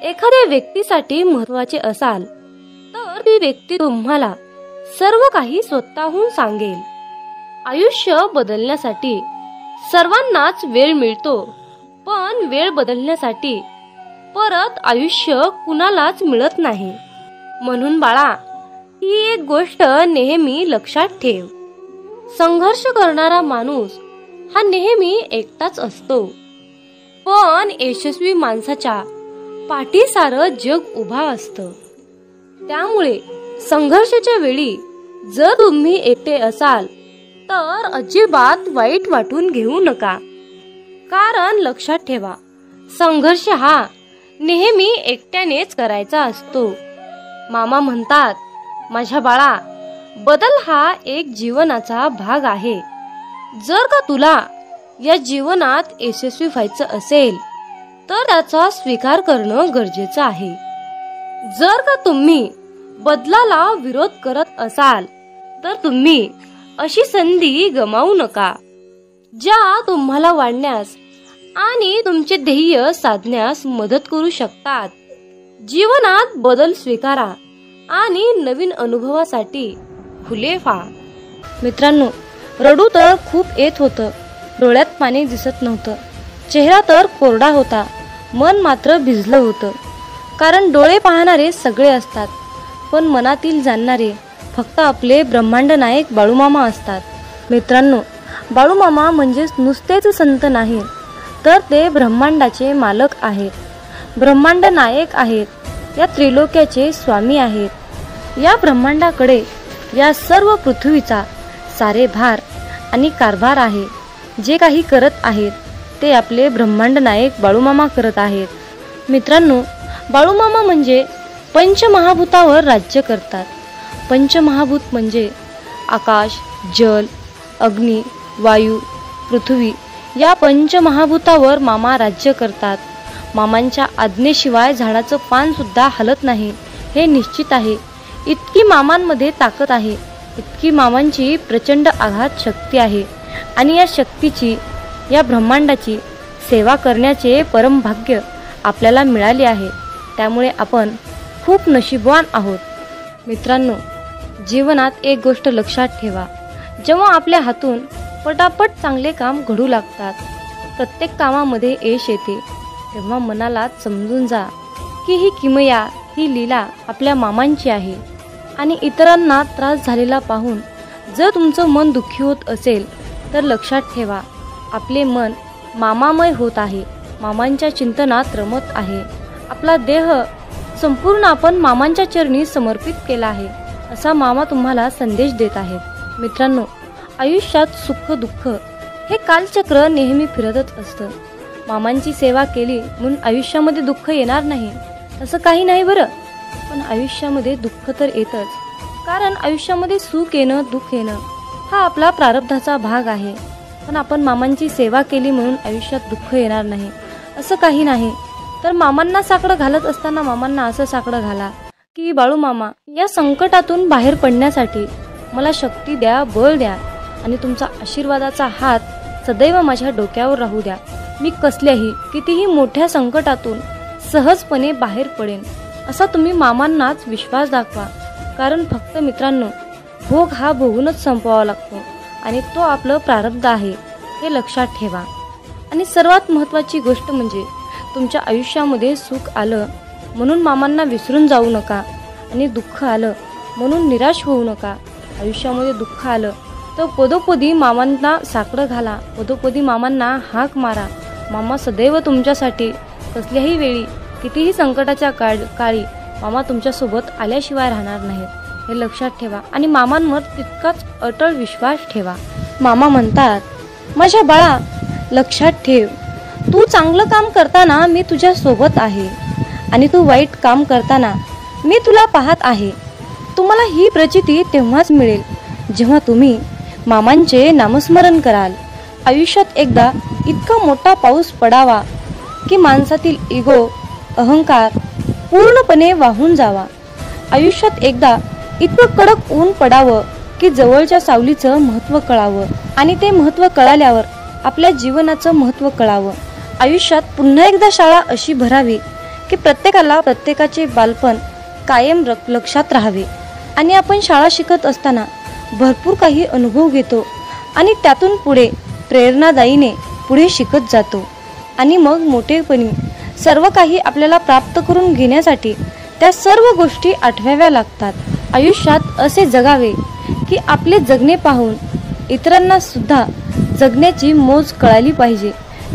एखाद्या व्यक्तीसाठी महत्त्वाचे असाल तर ती व्यक्ती तुम्हाला सर्व काही स्वतःहून सांगेल. आयुष्य बदलण्यासाठी सर्वांनाच वेळ मिळतो, पण वेळ बदलण्यासाठी परत आयुष्य कुणालाच मिळत नाही. म्हणून बाळा, ही एक गोष्ट नेहमी लक्षात ठेव, संघर्ष करणारा माणूस हा नेहमी एकटाच असतो, पण यशस्वी माणसाच्या पाठी सारं जग उभा असतं. त्यामुळे संघर्षाच्या वेळी जर तुम्ही एकटे असाल तर अजिबात वाईट वाटून घेऊ नका, कारण लक्षात ठेवा, संघर्ष हा नेहमी एकट्यानेच करायचा असतो. मामा म्हणतात, माझ्या बाळा, बदल हा एक जीवनाचा भाग आहे. जर का तुला या जीवनात यशस्वी व्हायचं असेल तर त्याचा स्वीकार करणं गरजेचं आहे. जर का तुम्ही बदलाला विरोध करत असाल तर तुम्ही अशी संधी गमावू नका, ज्या तुम्हाला वाढण्यास आणि तुमचे ध्येय साधण्यास मदत करू शकतात. जीवनात बदल स्वीकारा आणि नवीन अनुभवासाठी खुले व्हा. मित्रांनो, रडू तर खूप येत होतं, डोळ्यात पाणी दिसत नव्हतं, चेहरा तर कोरडा होता, मन मात्र भिजलं होतं. कारण डोळे पाहणारे सगळे असतात, पण मनातील जाणणारे फक्त आपले ब्रह्मांड नायक बाळूमामा असतात. मित्रांनो, बाळूमामा म्हणजेच नुसतेच संत नाही, तर ते ब्रह्मांडाचे मालक आहेत, ब्रह्मांड नायक आहेत, या त्रिलोक्याचे स्वामी आहेत. या ब्रह्मांडाकडे या सर्व पृथ्वीचा सारे भार आणि कारभार आहे. जे काही करत आहेत ते आपले ब्रह्मांड नायक बाळूमामा करत आहेत. मित्रांनो, बाळूमामा म्हणजे पंचमहाभूतावर राज्य करतात. पंचमहाभूत म्हणजे आकाश, जल, अग्नी, वायू, पृथ्वी या पंचमहाभूतावर मामा राज्य करतात. मामांच्या आज्ञेशिवाय झाडाचं पान सुद्धा हलत नाही हे निश्चित आहे. इतकी मामांमध्ये ताकद आहे, इतकी मामांची प्रचंड आघात शक्ती आहे, आणि या शक्तीची, या ब्रह्मांडाची सेवा करण्याचे परम भाग्य आपल्याला मिळाले आहे. त्यामुळे आपण खूप नशीबवान आहोत. मित्रांनो, जीवनात एक गोष्ट लक्षात ठेवा, जेव्हा आपल्या हातून पटापट चांगले काम घडू लागतात, प्रत्येक कामामध्ये यश येते, तेव्हा मनाला समजून जा की ही किमया, ही लीला आपल्या मामांची आहे. आणि इतरांना त्रास झालेला पाहून जर तुमचं मन दुःखी होत असेल तर लक्षात ठेवा, आपले मन मामामय होत आहे, मामांच्या चिंतनात रमत आहे. आपला देह संपूर्ण आपण मामांच्या चरणी समर्पित केला आहे. असा मामा तुम्हाला संदेश देत आहेत. मित्रांनो, आयुष्यात सुख दुःख हे कालचक्र नेहमी फिरतच असतं. मामांची सेवा केली म्हणून आयुष्यामध्ये दुःख येणार नाही तसं काही नाही बरं. पण आयुष्यामध्ये दुःख तर येतच, कारण आयुष्यामध्ये सुख येणं दुःख येणं हा आपला प्रारब्धाचा भाग आहे. पण आपण मामांची सेवा केली म्हणून आयुष्यात दुःख येणार नाही असं काही नाही. तर मामांना साकडं घालत असताना मामांना असं साकडं घाला की बाळू मामा, या संकटातून बाहेर पडण्यासाठी मला शक्ती द्या, बळ द्या आणि तुमचा आशीर्वादाचा हात सदैव माझ्या डोक्यावर राहू द्या. मी कसल्याही कितीही मोठ्या संकटातून सहजपणे बाहेर पडेन असा तुम्ही मामांनाच विश्वास दाखवा. कारण फक्त मित्रांनो, भोग हा भोगूनच संपवावा लागतो आणि तो आपलं प्रारब्ध आहे हे लक्षात ठेवा. आणि सर्वात महत्त्वाची गोष्ट म्हणजे तुमच्या आयुष्यामध्ये सुख आलं म्हणून मामांना विसरून जाऊ नका आणि दुःख आलं म्हणून निराश होऊ नका. आयुष्यामध्ये दुःख आलं तर पदोपदी मामांना साकडं घाला, पदोपदी मामांना हाक मारा. मामा सदैव तुमच्यासाठी कसल्याही वेळी कितीही संकटाच्या काळी मामा तुमच्यासोबत आल्याशिवाय राहणार नाहीत हे लक्षात ठेवा. आणि मामांवर तितकाच अटळ विश्वास ठेवा. मामा म्हणतात, माझ्या बाळा लक्षात ठेव, तू चांगलं काम करताना मी तुझ्या सोबत आहे आणि तू वाईट काम करताना मी तुला पाहत आहे. तुम्हाला ही प्रचिती तेव्हाच मिळेल जेव्हा तुम्ही मामांचे नामस्मरण कराल. आयुष्यात एकदा इतका मोठा पाऊस पडावा की माणसातील इगो, अहंकार पूर्णपणे वाहून जावा. आयुष्यात एकदा इतकं कडक ऊन पडावं की जवळच्या सावलीचं महत्त्व कळावं आणि ते महत्त्व कळाल्यावर आपल्या जीवनाचं महत्त्व कळावं. आयुष्यात पुन्हा एकदा शाळा अशी भरावी की प्रत्येकाला प्रत्येकाचे बालपण कायम लक्षात राहावे. आणि आपण शाळा शिकत असताना भरपूर काही अनुभव घेतो आणि त्यातून पुढे प्रेरणादायीने पुढे शिकत जातो. आणि मग मोठेपणी सर्व काही आपल्याला प्राप्त करून घेण्यासाठी त्या सर्व गोष्टी आठवाव्या लागतात. आयुष्यात असे जगावे की आपले जगणे पाहून इतरांना सुद्धा जगण्याची मोज कळाली पाहिजे,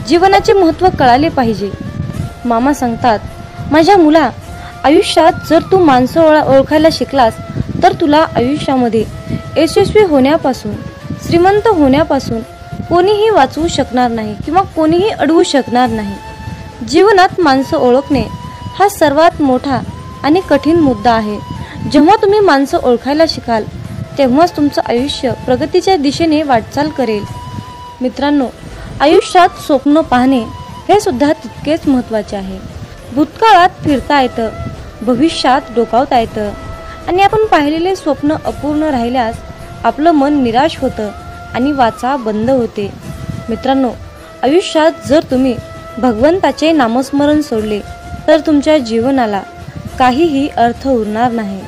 जीवनाचे महत्त्व कळाले पाहिजे. मामा सांगतात, माझ्या मुला, आयुष्यात जर तू माणसं ओळखायला शिकलास तर तुला आयुष्यामध्ये यशस्वी होण्यापासून, श्रीमंत होण्यापासून कोणीही वाचवू शकणार नाही किंवा कोणीही अडवू शकणार नाही. जीवनात माणसं ओळखणे हा सर्वात मोठा आणि कठीण मुद्दा आहे. जेव्हा तुम्ही माणसं ओळखायला शिकाल तेव्हाच तुमचं आयुष्य प्रगतीच्या दिशेने वाटचाल करेल. मित्रांनो, आयुष्यात स्वप्न पाहणे हे सुद्धा तितकेच महत्त्वाचे आहे. भूतकाळात फिरता येतं, भविष्यात डोकावता येतं आणि आपण पाहिलेले स्वप्न अपूर्ण राहिल्यास आपलं मन निराश होतं आणि वाचा बंद होते. मित्रांनो, आयुष्यात जर तुम्ही भगवंताचे नामस्मरण सोडले तर तुमच्या जीवनाला काहीही अर्थ उरणार नाही.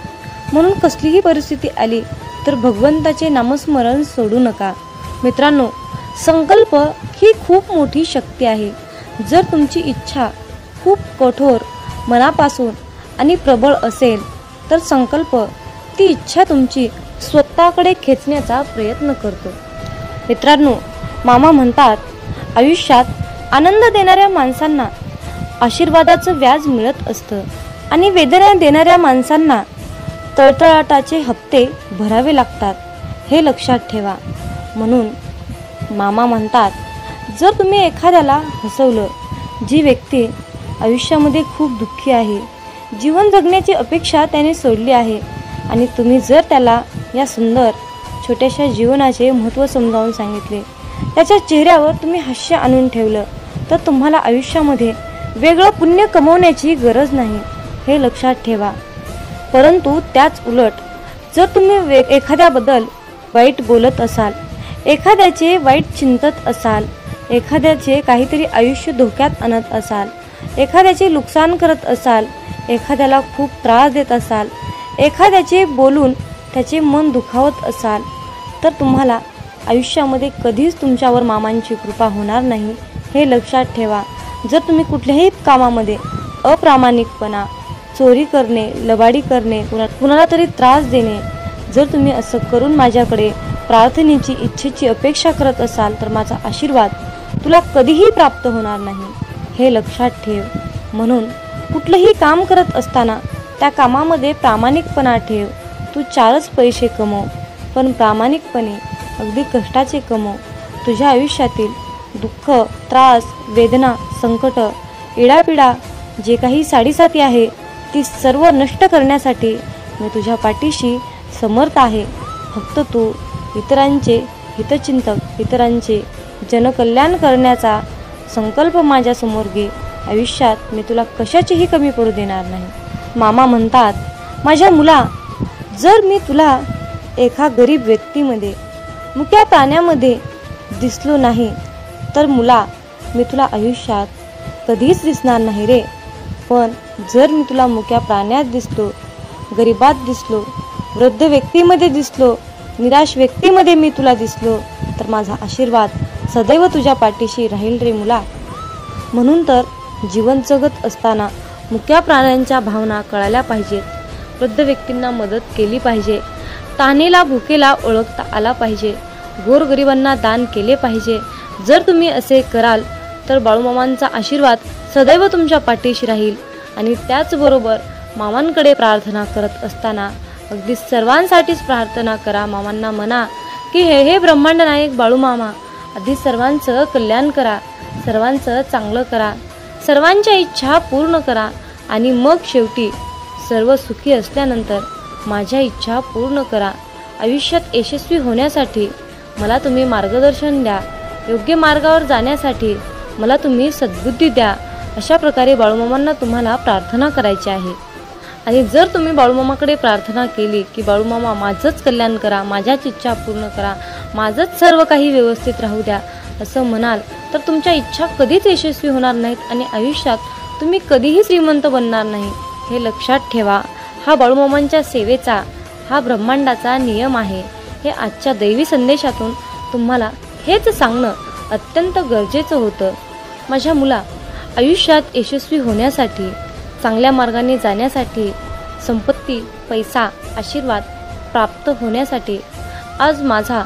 म्हणून कसलीही परिस्थिती आली तर भगवंताचे नामस्मरण सोडू नका. मित्रांनो, संकल्प ही खूप मोठी शक्ती आहे. जर तुमची इच्छा खूप कठोर, मनापासून आणि प्रबळ असेल तर संकल्प ती इच्छा तुमची स्वतःकडे खेचण्याचा प्रयत्न करतो. मित्रांनो, मामा म्हणतात, आयुष्यात आनंद देणाऱ्या माणसांना आशीर्वादाचं व्याज मिळत असतं आणि वेदना देणाऱ्या माणसांना तळतळाटाचे हप्ते भरावे लागतात हे लक्षात ठेवा. म्हणून मामा म्हणतात, जर तुम्ही एखाद्याला हसवलं, जी व्यक्ती आयुष्यामध्ये खूप दुःखी आहे, जीवन जगण्याची अपेक्षा त्याने सोडली आहे आणि तुम्ही जर त्याला या सुंदर छोट्याशा जीवनाचे महत्त्व समजावून सांगितले, त्याच्या चेहऱ्यावर तुम्ही हास्य आणून ठेवलं तर तुम्हाला आयुष्यामध्ये वेगळं पुण्य कमवण्याची गरज नाही हे लक्षात ठेवा. परंतु त्याच उलट जर तुम्ही एखाद्याबद्दल वाईट बोलत असाल, एखाद्याचे वाईट चिंतत असाल, एखाद्याचे काहीतरी आयुष्य धोक्यात आणत असाल, एखाद्याचे नुकसान करत असाल, एखाद्याला खूप त्रास देत असाल, एखाद्याचे बोलून त्याचे मन दुखावत असाल तर तुम्हाला आयुष्यामध्ये कधीच तुमच्यावर मामांची कृपा होणार नाही हे लक्षात ठेवा. जर तुम्ही कुठल्याही कामामध्ये अप्रामाणिकपणा, चोरी करणे, लबाडी करणे, कुणाला तरी त्रास देणे, जर तुम्ही असं करून माझ्याकडे प्रार्थनेची, इच्छेची अपेक्षा करत असाल तर माझा आशीर्वाद तुला कधीही प्राप्त होणार नाही हे लक्षात ठेव. म्हणून कुठलंही काम करत असताना त्या कामामध्ये प्रामाणिकपणा ठेव. तू 4च पैसे कमव, पण प्रामाणिकपणे अगदी कष्टाचे कमव. तुझ्या आयुष्यातील दुःख, त्रास, वेदना, संकट, इडापिडा जे काही साडीसाती आहे ती सर्व नष्ट करण्यासाठी मी तुझ्या पाठीशी समर्थ आहे. फक्त तू इतरांचे हितचिंतक, इतरांचे जनकल्याण करण्याचा संकल्प माझ्यासमोर घे. आयुष्यात मी तुला कशाचीही कमी पडू देणार नाही. मामा म्हणतात, माझ्या मुला, जर मी तुला एका गरीब व्यक्तीमध्ये, मुक्या प्राण्यामध्ये दिसलो नाही तर मुला, मी तुला आयुष्यात कधीच दिसणार नाही रे. पण जर मी तुला मुक्या प्राण्यात दिसलो, गरिबात दिसलो, वृद्ध व्यक्तीमध्ये दिसलो, निराश व्यक्तीमध्ये मी तुला दिसलो, तर माझा आशीर्वाद सदैव तुझ्या पाठीशी राहील रे मुला. म्हणून तर जीवन जगत असताना मुक्या प्राण्यांच्या भावना कळायला पाहिजेत. वृद्ध व्यक्तींना मदत केली पाहिजे. तहानेला भुकेला ओळखता आला पाहिजे. गोरगरिबांना दान केले पाहिजे. जर तुम्ही असे कराल तर बाळूमामांचा आशीर्वाद सदैव तुमच्या पाठीशी राहील. आणि त्याचबरोबर मामांकडे प्रार्थना करत असताना अगदी सर्वांसाठीच प्रार्थना करा. मामांना म्हणा की हे ब्रह्मांड नायक बाळूमामा, आधी सर्वांचं कल्याण करा, सर्वांचं चांगलं करा, सर्वांच्या इच्छा पूर्ण करा आणि मग शेवटी सर्व सुखी असल्यानंतर माझ्या इच्छा पूर्ण करा. आयुष्यात यशस्वी होण्यासाठी मला तुम्ही मार्गदर्शन द्या. योग्य मार्गावर जाण्यासाठी मला तुम्ही सद्बुद्धी द्या. अशा प्रकारे बाळूमामांना तुम्हाला प्रार्थना करायची आहे. आणि जर तुम्ही बाळूमामाकडे प्रार्थना केली की बाळूमामा माझंच कल्याण करा, माझ्याच इच्छा पूर्ण करा, माझंच सर्व काही व्यवस्थित राहू द्या असं म्हणाल तर तुमच्या इच्छा कधीच यशस्वी होणार नाहीत आणि आयुष्यात तुम्ही कधीही श्रीमंत बनणार नाही. हे लक्षात ठेवा. हा बाळूमामांच्या सेवेचा, हा ब्रह्मांडाचा नियम आहे. हे आजच्या दैवी संदेशातून तुम्हाला हेच सांगणं अत्यंत गरजेचं होतं. माझ्या मुला, आयुष्यात यशस्वी होण्यासाठी, चांगल्या मार्गाने जाण्यासाठी, संपत्ती, पैसा, आशीर्वाद प्राप्त होण्यासाठी आज माझा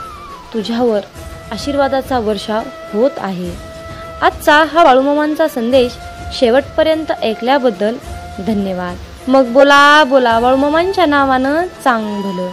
तुझ्यावर आशीर्वादाचा वर्षाव होत आहे. आजचा हा बाळूमामांचा संदेश शेवटपर्यंत ऐकल्याबद्दल धन्यवाद. मग बोला बोला बाळूमामांच्या नावानं चांग भलं.